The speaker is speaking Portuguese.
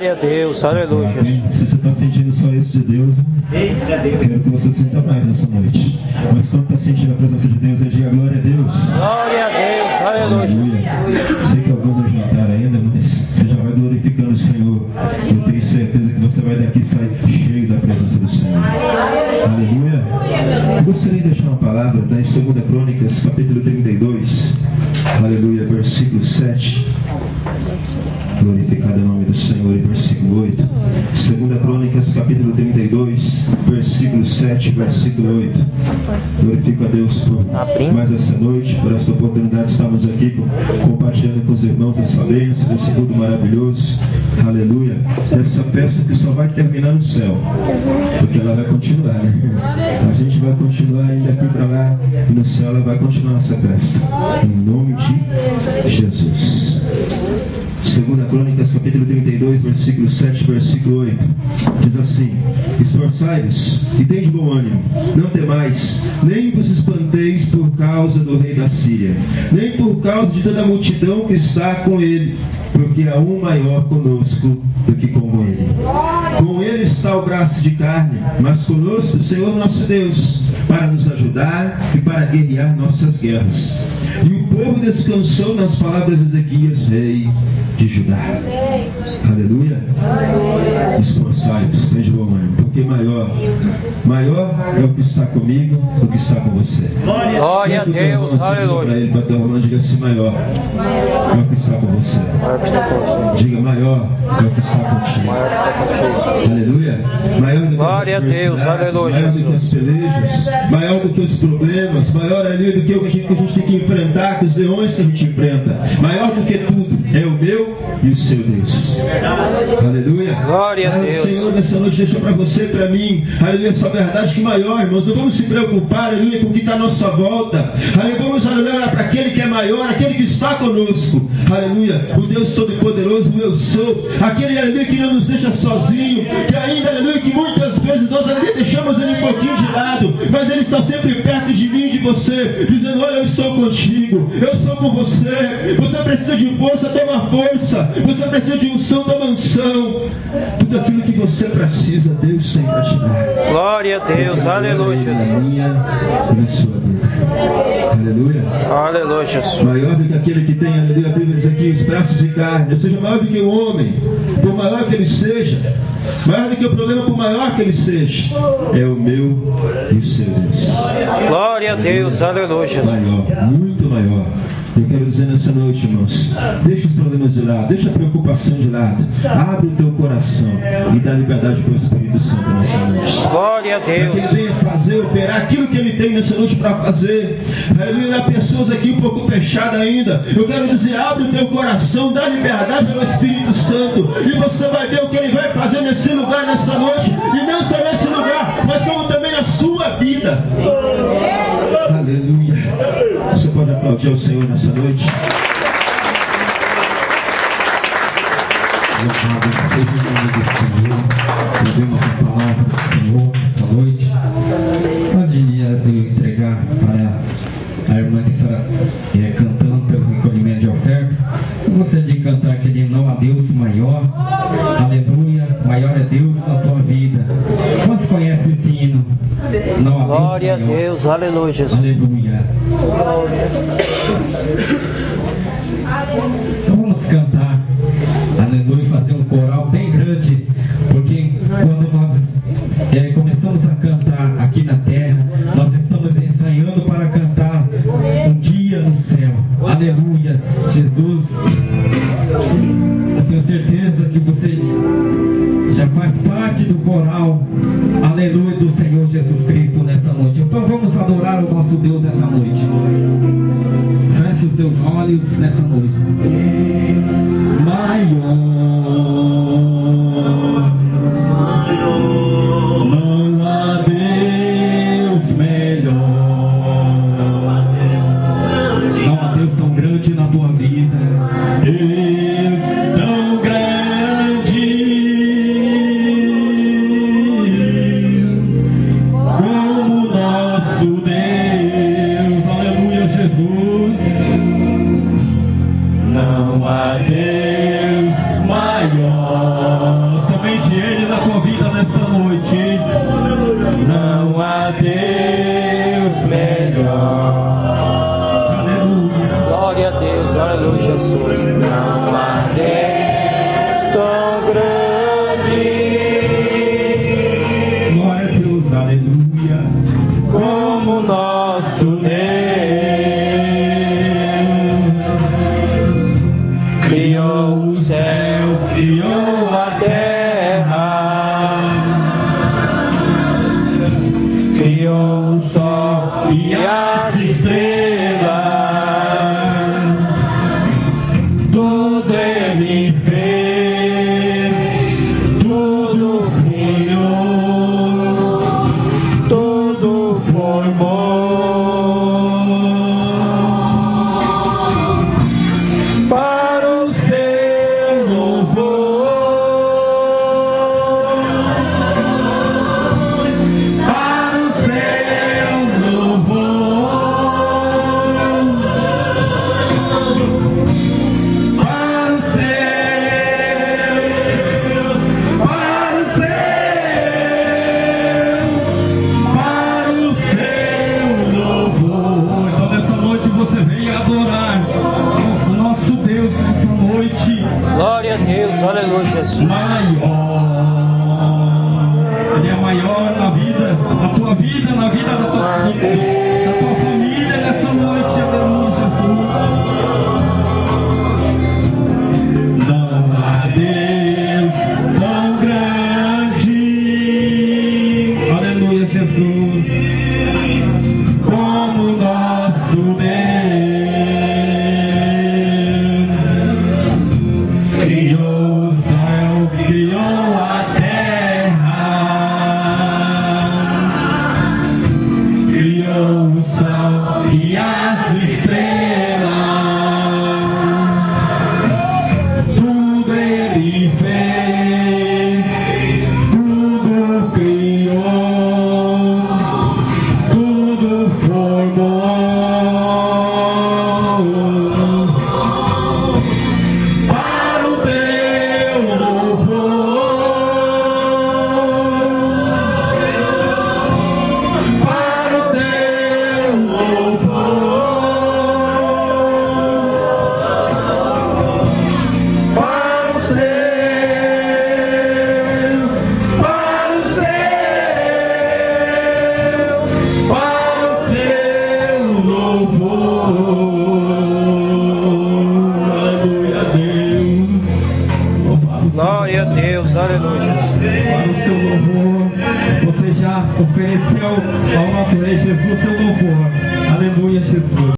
Glória a Deus, aleluia. Se você está sentindo só isso de Deus, quero que você sinta mais nessa noite. Mas quando está sentindo a presença de Deus, eu diga glória a Deus. Glória a Deus, aleluia. Sei que alguns não jantaram ainda, mas você já vai glorificando o Senhor. Eu tenho certeza que você vai daqui sair cheio da presença do Senhor. Aleluia. Eu gostaria de deixar uma palavra da 2 Crônicas, capítulo 32. Aleluia, versículo 7. Glorificado é o nome do Senhor. E versículo 8. 2 Crônicas, capítulo 32, versículo 7, versículo 8. Glorifico a Deus por mais essa noite, por essa oportunidade de estarmos aqui compartilhando com os irmãos essa bênção, desse culto maravilhoso. Aleluia. Essa festa que só vai terminar no céu, porque ela vai continuar, né? A gente vai continuar ainda aqui para lá, e no céu ela vai continuar essa festa. Em nome de Jesus. 2 Crônicas, capítulo 32, versículo 7, versículo 8. Diz assim: esforçai-vos e tende bom ânimo, não temais, nem vos espanteis por causa do rei da Síria, nem por causa de toda a multidão que está com ele, porque há um maior conosco do que com ele. Com ele está o braço de carne, mas conosco o Senhor nosso Deus, para nos ajudar e para guerrear nossas guerras. E o povo descansou nas palavras de Ezequias, rei de Judá. Aleluia. Esforçai-vos, tende bom ânimo, porque maior é o que está comigo do que está com você. Glória a Deus, aleluia. Para ele, para teu irmão, diga assim: maior é o que está com você. Diga: maior é o que está contigo. Aleluia. Maior do que glória a Deus, aleluia. Maior do que as pelejas, maior do que os problemas, maior ali do que o que a gente tem que enfrentar, que os leões que a gente enfrenta. Maior do que tudo é o meu e o seu Deus. Aleluia. Glória a Deus. O Senhor nessa noite deixa para você e para mim, aleluia, essa verdade que maior, irmãos. Não vamos se preocupar, aleluia, com o que está à nossa volta. Aleluia, vamos olhar para aquele que é maior, aquele que está conosco. Aleluia, o Deus Todo-Poderoso, o eu sou, aquele, aleluia, que não nos deixa sozinho, que ainda, aleluia, que muitas vezes nós, aleluia, deixamos ele um pouquinho de lado, mas ele está sempre perto de mim e de você, dizendo: olha, eu estou contigo, eu sou com você. Você precisa de força, toma força. Você precisa de unção, toma unção. Tudo aquilo que você precisa, Deus tem para te dar. Glória a Deus, aleluia, Jesus. Aleluia. Aleluia, Jesus. Maior do que aquele que tem, aleluia, a Bíblia diz aqui, os braços de carne. Ou seja, maior do que o homem, por maior que ele seja, maior do que o problema, por maior que ele seja, é o meu e o seu Deus. Glória a Deus, aleluia, Jesus. Maior, muito maior. Eu quero dizer nessa noite, irmãos, deixa os problemas de lado, deixa a preocupação de lado, abre o teu coração e dá liberdade para o Espírito Santo nessa noite. Glória a Deus. Para que ele venha fazer, operar aquilo que ele tem nessa noite para fazer. Aleluia. Há pessoas aqui um pouco fechadas ainda. Eu quero dizer, abre o teu coração, dá liberdade ao Espírito Santo, e você vai ver o que ele vai fazer nesse lugar, nessa noite, e não só nesse lugar, mas como também na sua vida. Aleluia. Você pode aplaudir ao Senhor nessa noite? Louvado seja o nome do Senhor. Podemos falar do Senhor nessa noite. Imagine eu entregar para a irmã que está cantando pelo recolhimento de oferta. Eu gostaria de cantar aquele não a Deus maior. Aleluia. Maior é Deus na tua vida. Você conhece esse hino? Não a glória Deus a Deus, aleluia, Jesus. Aleluia. Então vamos cantar, aleluia, fazer um coral bem grande, porque quando nós começamos a cantar aqui na terra, nós estamos ensaiando para cantar um dia no céu. Aleluia, Jesus. Eu tenho certeza que você já faz parte do coral, aleluia, do Senhor Jesus Cristo nessa noite. Então vamos adorar o nosso Deus nessa noite. Feche os teus olhos nessa noite. Maior, não há Deus melhor, não há Deus tão grande na tua vida. Deus tão grande como nosso Deus. Aleluia, Jesus. Não e as estrelas, tudo Ele fez, tudo criou, tudo formou para o seu louvor, para o seu louvor, para o seu louvor. Então nessa noite você veio adorar o nosso Deus nessa noite. Glória a Deus, aleluia, Jesus. Maior, Ele é maior na vida, na tua vida, na vida da tua família nessa noite, aleluia, Jesus. Não há Deus tão grande, aleluia, Jesus, como nosso Deus. Criou o céu, criou a terra, criou o sol e as estrelas, tudo Ele fez, tudo criou, tudo formou para o teu louvor, para o teu louvor, para o seu louvor. Aleluia, Deus. Louvado Glória a Deus, aleluia. para o seu louvor. Você já ofereceu ao nosso Rei Jesus seu louvor.